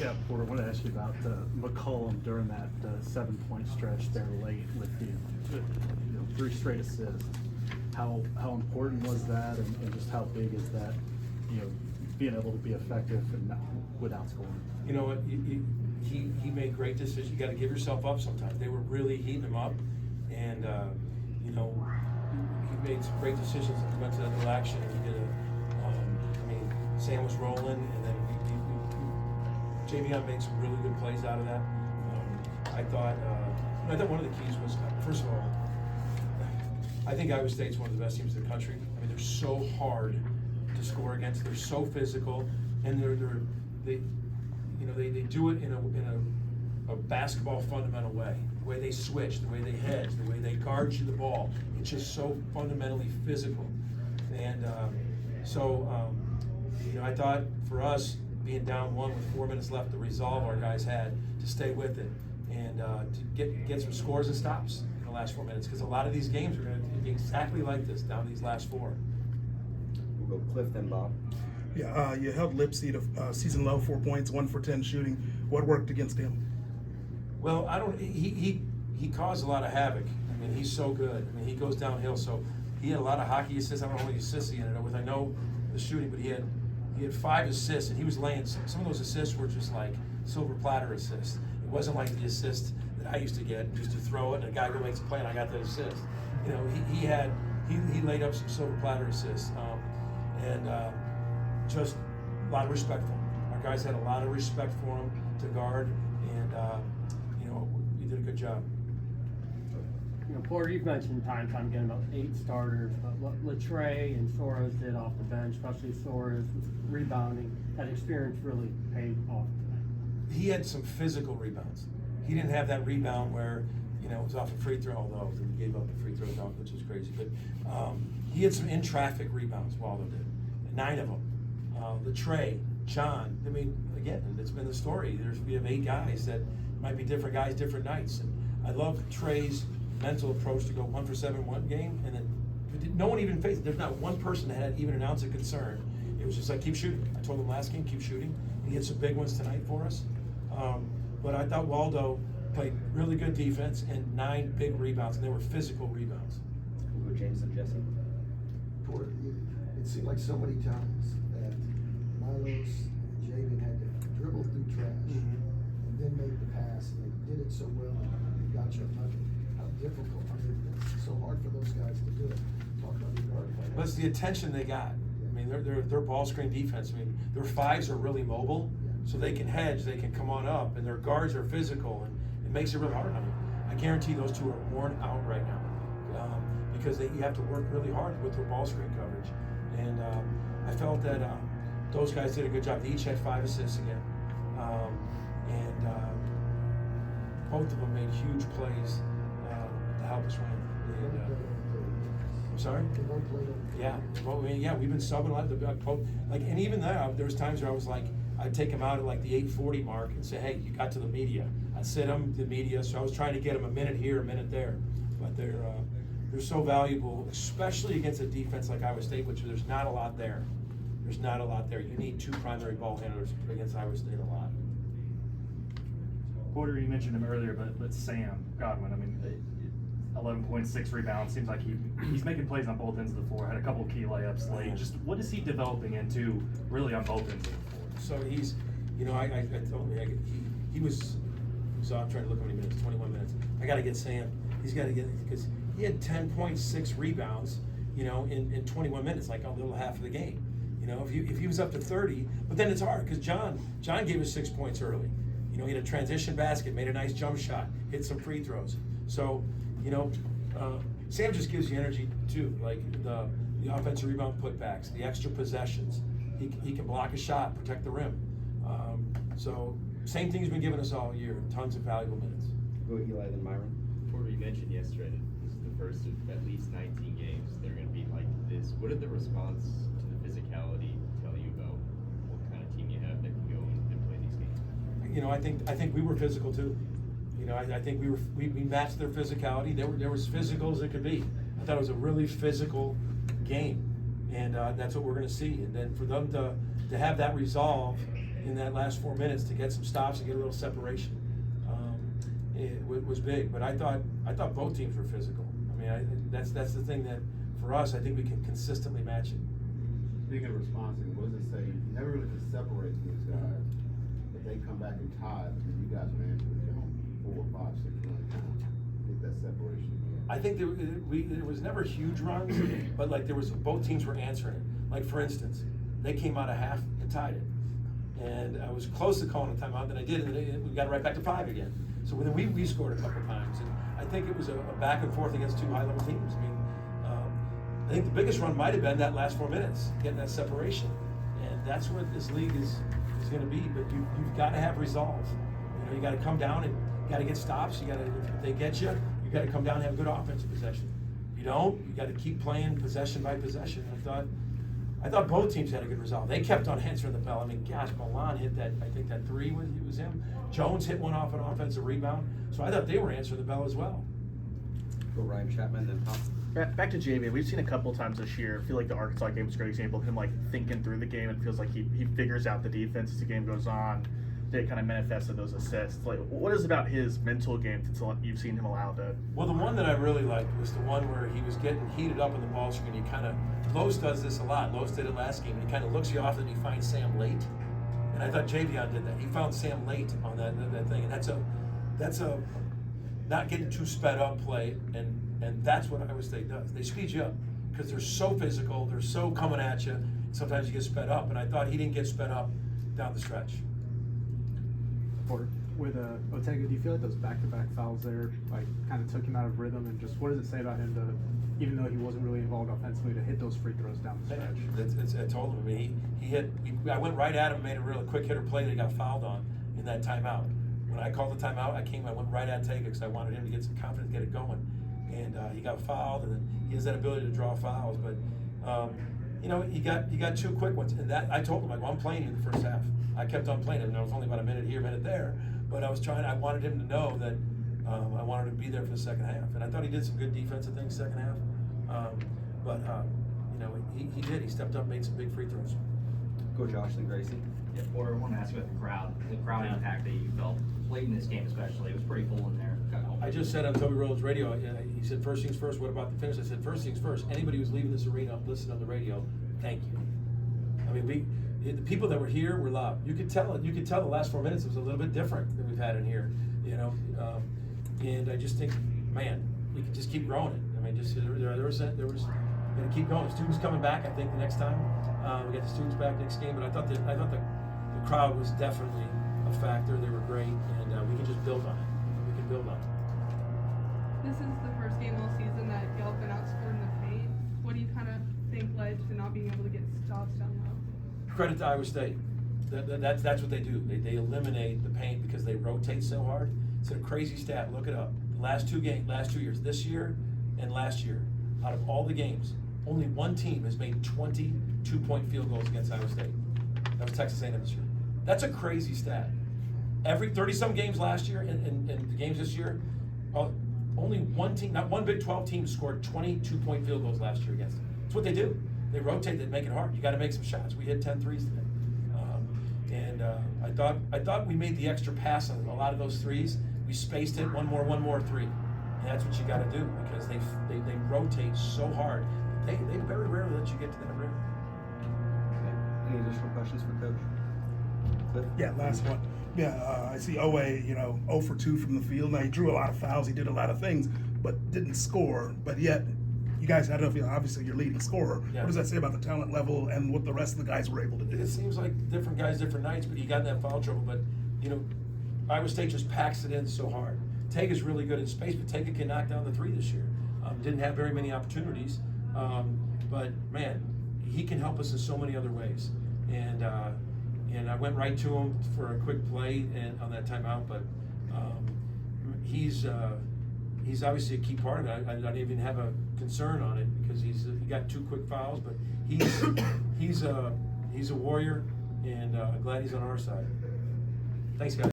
Yeah, Porter, I wanted to ask you about McCollum during that 7-point stretch there late with the 3 straight assists. How important was that, and just how big is that, being able to be effective and not, without scoring? You know what? He made great decisions. You got to give yourself up sometimes. They were really heating him up, and he made some great decisions. He went to that little action, and he did Sam was rolling, and then Javian made some really good plays out of that. I thought one of the keys was, first of all, I think Iowa State's one of the best teams in the country. I mean, they're so hard to score against. They're so physical, and they do it in a basketball fundamental way. The way they switch, the way they hedge, the way they guard you the ball. It's just so fundamentally physical, and I thought for us, being down 1 with 4 minutes left, the resolve our guys had to stay with it and to get some scores and stops in the last 4 minutes, because a lot of these games are going to be exactly like this down these last 4. We'll go Cliff, then Bob. Yeah, you held Lipsy to season low, 4 points, 1 for 10 shooting. What worked against him? Well, he caused a lot of havoc. I mean, he's so good. I mean, he goes downhill. So he had a lot of hockey assists. I don't know how many assists he ended up with. I know the shooting, but he had 5 assists, and he was laying some of those assists were just like silver platter assists. It wasn't like the assist that I used to get, just to throw it and a guy go makes a play and I got the assist. He laid up some silver platter assists, and just a lot of respect for him. Our guys had a lot of respect for him to guard, and he did a good job. Porter, you've mentioned time again about 8 starters, but what Latre and Soros did off the bench, especially Soros with rebounding, that experience really paid off tonight. He had some physical rebounds. He didn't have that rebound where, it was off a free throw, although he gave up the free throw dunk, which was crazy. But he had some in-traffic rebounds, Waldo did, 9 of them. Latre, John, I mean, again, it's been the story. We have 8 guys that might be different guys, different nights. And I love Trey's mental approach to go 1 for 7 one game, and then no one even faced it. There's not one person that had even an ounce of concern. It was just like, keep shooting. I told him last game, keep shooting. He had some big ones tonight for us. But I thought Waldo played really good defense and 9 big rebounds, and they were physical rebounds. We'll go James and Jesse. Porter, it seemed like so many times that Milos and Javian had to dribble through trash and then make the pass, and they did it so well and got you a nugget. How difficult, it's so hard for those guys to do it. Talk about the guard play. But it's the attention they got. I mean, their ball screen defense. I mean, their 5s are really mobile, so they can hedge, they can come on up, and their guards are physical, and it makes it really hard. I mean, I guarantee those 2 are worn out right now because you have to work really hard with their ball screen coverage. And I felt that those guys did a good job. They each had 5 assists again, and both of them made huge plays to help us win. I'm sorry? Yeah. Well, we've been subbing a lot. And even there was times where I was like, I'd take him out at like the 8:40 mark and say, hey, you got to the media. I'd sit him to the media, so I was trying to get him a minute here, a minute there. But they're so valuable, especially against a defense like Iowa State, which there's not a lot there. There's not a lot there. You need 2 primary ball handlers against Iowa State a lot. Porter, you mentioned him earlier, but Sam Godwin, I mean, 11.6 rebounds. Seems like he's making plays on both ends of the floor. Had a couple of key layups late. Just what is he developing into really on both ends of the floor? So he's, I told him he was. So I'm trying to look how many minutes. 21 minutes. I got to get Sam. He's got to get, because he had 10.6 rebounds, in 21 minutes, like a little half of the game. If he was up to 30, but then it's hard because John gave us 6 points early. He had a transition basket, made a nice jump shot, hit some free throws. So, Sam just gives you energy too, like the offensive rebound putbacks, the extra possessions. He can block a shot, protect the rim. So same thing he's been giving us all year, tons of valuable minutes. Go Eli, then Myron. Porter, you mentioned yesterday that this is the first of at least 19 games they're going to be like this. What did the response to the physicality tell you about what kind of team you have that can go and play these games? I think we were physical too. I think we matched their physicality. There was physical as it could be. I thought it was a really physical game, and that's what we're going to see. And then for them to have that resolve in that last 4 minutes to get some stops and get a little separation. It was big, but I thought both teams were physical. I mean, that's the thing that for us, I think we can consistently match it. Speaking of responsive, what does it say? You never really could separate these guys, but they come back and tie, and you guys are answering them 4, 5, 6 runs down. Get that separation again. I think there was never huge runs, but like both teams were answering it. Like for instance, they came out of half and tied it, and I was close to calling a timeout, then I did, and we got it right back to 5 again. So then we scored a couple times, and I think it was a back and forth against 2 high-level teams. I mean, I think the biggest run might have been that last 4 minutes, getting that separation, and that's what this league is going to be. But you've got to have resolve. You know, you got to come down and got to get stops. You got to, if they get you, you got to come down and have good offensive possession. If you don't, you got to keep playing possession by possession. I thought both teams had a good resolve. They kept on answering the bell. I mean, gosh, Milan hit that. I think that 3 was him. Jones hit one off an offensive rebound. So I thought they were answering the bell as well. Go Ryan Chapman, then Pop. Back to Javian, we've seen a couple times this year. I feel like the Arkansas game is a great example of him like thinking through the game. It feels like he figures out the defense as the game goes on. They kind of manifested those assists. Like, what is about his mental game that you've seen him allow to? Well, the one that I really liked was the one where he was getting heated up in the ball screen. He kind of, Los does this a lot. Los did it last game. He kind of looks you off and he finds Sam late. And I thought Javian did that. He found Sam late on that thing. And that's a not getting too sped up play. And that's what Iowa State does. They speed you up because they're so physical. They're so coming at you. Sometimes you get sped up. And I thought he didn't get sped up down the stretch. With Otega, do you feel like those back-to-back fouls there, like, kind of took him out of rhythm, and just what does it say about him to, even though he wasn't really involved offensively, to hit those free throws down the stretch? I told him. I mean, he hit. I went right at him, made a real quick hitter play that he got fouled on in that timeout. When I called the timeout, I went right at Otega because I wanted him to get some confidence, get it going, and he got fouled, and then he has that ability to draw fouls, but. You know, you got 2 quick ones, and that I told him, I'm playing in the first half. I kept on playing him, and I was only about a minute here, a minute there, but I wanted him to know that I wanted him to be there for the second half, and I thought he did some good defensive things second half, but you know, he did. He stepped up, made some big free throws. Go Josh, then Gracie. Yeah, Porter, I want to ask you about the crowd impact that you felt late in this game, especially. It was pretty full in there. I just said on Toby Rhodes' radio, he said, first things first, what about the finish? I said, first things first, anybody who's leaving this arena, listening on the radio, thank you. I mean, the people that were here were loud. You could tell the last 4 minutes was a little bit different than we've had in here, you know. And I just think, man, we could just keep growing it. I mean, just there was gonna keep going. Students coming back, I think, the next time. We got the students back next game, but I thought the crowd was definitely a factor. They were great, and we can just build on it. We can build on it. This is the first game all season that y'all have been outscored in the paint. What do you kind of think led to not being able to get stops down low? Credit to Iowa State. That's what they do. They eliminate the paint because they rotate so hard. It's a crazy stat. Look it up. The last 2 years, this year and last year, out of all the games, only one team has made 20 2-point field goals against Iowa State. That was Texas A&M this year. That's a crazy stat. Every 30-some games last year and the games this year, only one team, not one Big 12 team, scored 20 2-point field goals last year against them. That's what they do. They rotate, they make it hard. You got to make some shots. We hit 10 threes today. I thought we made the extra pass on a lot of those threes. We spaced it, one more 3. And that's what you got to do because they rotate so hard. They very rarely let you get to that rim. Okay. Any additional questions for Coach? Cliff? Yeah, last one. Yeah, I see Owe, 0 for 2 from the field. Now, he drew a lot of fouls. He did a lot of things, but didn't score. But yet, you guys had obviously your leading scorer. Yeah. What does that say about the talent level and what the rest of the guys were able to do? It seems like different guys, different nights, but he got in that foul trouble. But, Iowa State just packs it in so hard. Tega's really good in space, but Tega can knock down the 3 this year. Didn't have very many opportunities, but, man, he can help us in so many other ways. And I went right to him for a quick play and on that timeout, but he's obviously a key part of it. I don't even have a concern on it because he got 2 quick fouls, but he's a warrior, and I'm glad he's on our side. Thanks, guys.